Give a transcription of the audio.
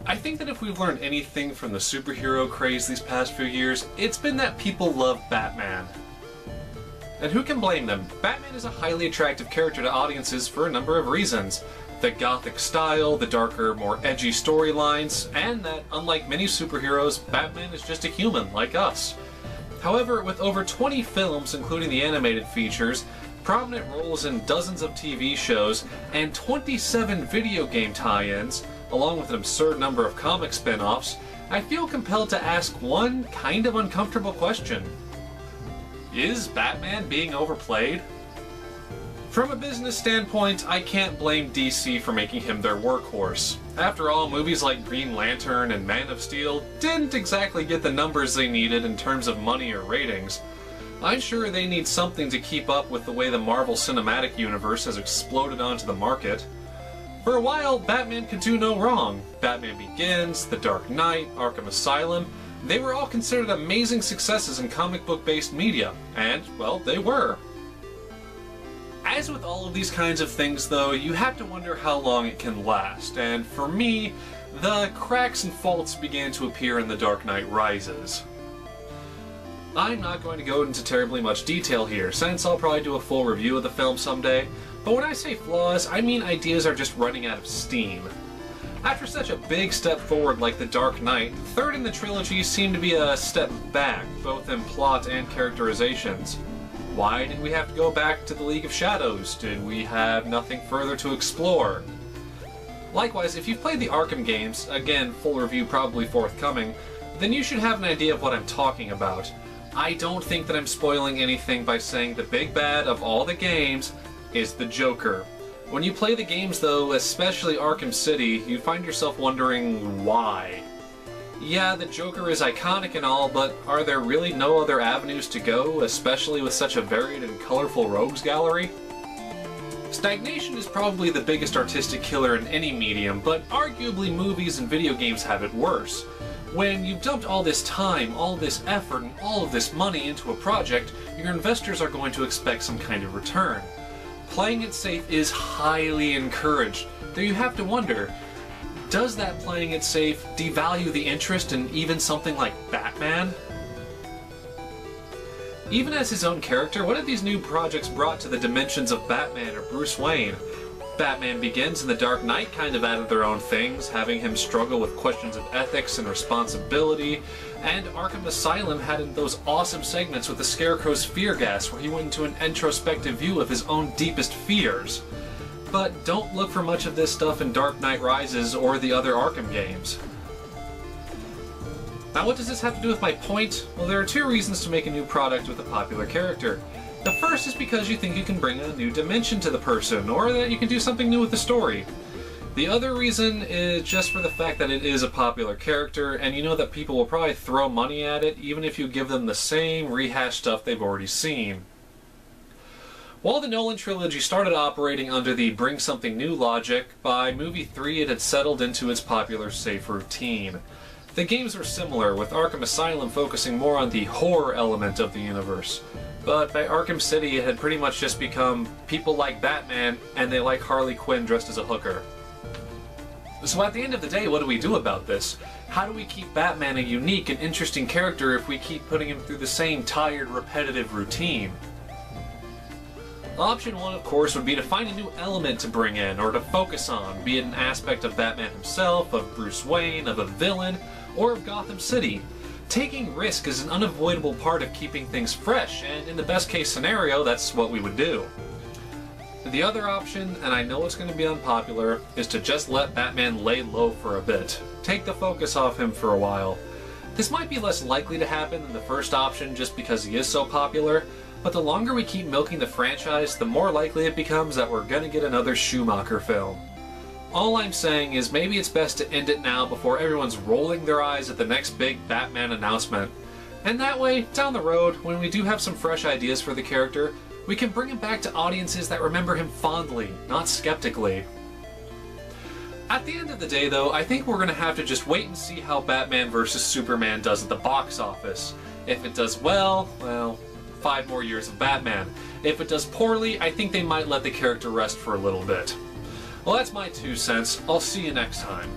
I think that if we've learned anything from the superhero craze these past few years, it's been that people love Batman. And who can blame them? Batman is a highly attractive character to audiences for a number of reasons. The gothic style, the darker, more edgy storylines, and that, unlike many superheroes, Batman is just a human like us. However, with over 20 films, including the animated features, prominent roles in dozens of TV shows, and 27 video game tie-ins, along with an absurd number of comic spin-offs, I feel compelled to ask one kind of uncomfortable question. Is Batman being overplayed? From a business standpoint, I can't blame DC for making him their workhorse. After all, movies like Green Lantern and Man of Steel didn't exactly get the numbers they needed in terms of money or ratings. I'm sure they need something to keep up with the way the Marvel Cinematic Universe has exploded onto the market. For a while, Batman could do no wrong. Batman Begins, The Dark Knight, Arkham Asylum, they were all considered amazing successes in comic book-based media, and, well, they were. As with all of these kinds of things, though, you have to wonder how long it can last, and for me, the cracks and faults began to appear in The Dark Knight Rises. I'm not going to go into terribly much detail here, since I'll probably do a full review of the film someday, but when I say flaws, I mean ideas are just running out of steam. After such a big step forward like The Dark Knight, the third in the trilogy seemed to be a step back, both in plot and characterizations. Why did we have to go back to the League of Shadows? Did we have nothing further to explore? Likewise, if you've played the Arkham games, again, full review probably forthcoming, then you should have an idea of what I'm talking about. I don't think that I'm spoiling anything by saying the big bad of all the games is the Joker. When you play the games though, especially Arkham City, you find yourself wondering why. Yeah, the Joker is iconic and all, but are there really no other avenues to go, especially with such a varied and colorful rogues gallery? Stagnation is probably the biggest artistic killer in any medium, but arguably movies and video games have it worse. When you've dumped all this time, all this effort, and all of this money into a project, your investors are going to expect some kind of return. Playing it safe is highly encouraged, though you have to wonder, does that playing it safe devalue the interest in even something like Batman? Even as his own character, what have these new projects brought to the dimensions of Batman or Bruce Wayne? Batman Begins and The Dark Knight kind of added their own things, having him struggle with questions of ethics and responsibility, and Arkham Asylum had those awesome segments with the Scarecrow's fear gas where he went into an introspective view of his own deepest fears. But don't look for much of this stuff in Dark Knight Rises or the other Arkham games. Now what does this have to do with my point? Well, there are two reasons to make a new product with a popular character. The first is because you think you can bring a new dimension to the person, or that you can do something new with the story. The other reason is just for the fact that it is a popular character, and you know that people will probably throw money at it even if you give them the same rehashed stuff they've already seen. While the Nolan trilogy started operating under the bring something new logic, by movie 3 it had settled into its popular safe routine. The games were similar, with Arkham Asylum focusing more on the horror element of the universe. But by Arkham City it had pretty much just become people like Batman and they like Harley Quinn dressed as a hooker. So at the end of the day, what do we do about this? How do we keep Batman a unique and interesting character if we keep putting him through the same tired, repetitive routine? Option 1, of course, would be to find a new element to bring in, or to focus on, be it an aspect of Batman himself, of Bruce Wayne, of a villain, or of Gotham City. Taking risk is an unavoidable part of keeping things fresh, and in the best case scenario, that's what we would do. The other option, and I know it's going to be unpopular, is to just let Batman lay low for a bit. Take the focus off him for a while. This might be less likely to happen than the first option just because he is so popular, but the longer we keep milking the franchise, the more likely it becomes that we're going to get another Schumacher film. All I'm saying is maybe it's best to end it now before everyone's rolling their eyes at the next big Batman announcement. And that way, down the road, when we do have some fresh ideas for the character, we can bring him back to audiences that remember him fondly, not skeptically. At the end of the day, though, I think we're going to have to just wait and see how Batman vs. Superman does at the box office. If it does well, 5 more years of Batman. If it does poorly, I think they might let the character rest for a little bit. Well, that's my 2 cents. I'll see you next time.